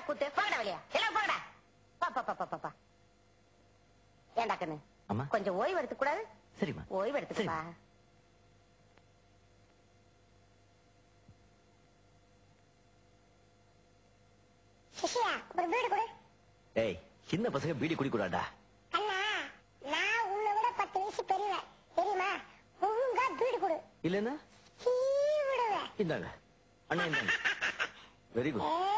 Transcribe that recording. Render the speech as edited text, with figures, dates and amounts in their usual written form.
கூத்து போகடா வழியா எல்லாம் போகடா பாப்பா ஏண்டா கண்ணு அம்மா கொஞ்சம் ஓய்வு எடுத்துக்க கூடாது? சரிம்மா ஓய்வு எடுத்துக்கப்பா. சிசியா ஒரு பீடி கொடு. ஏய் சின்ன பசங்க பீடி குடிக்கூடாடா. அண்ணா நான் உன்னை விட 10 வயசு பெரியவன் தெரியுமா? ஒழுங்கா பீடி கொடு. இல்லன்னா விடுவேன். இந்தாங்க அண்ணா இந்தாங்க. Very good.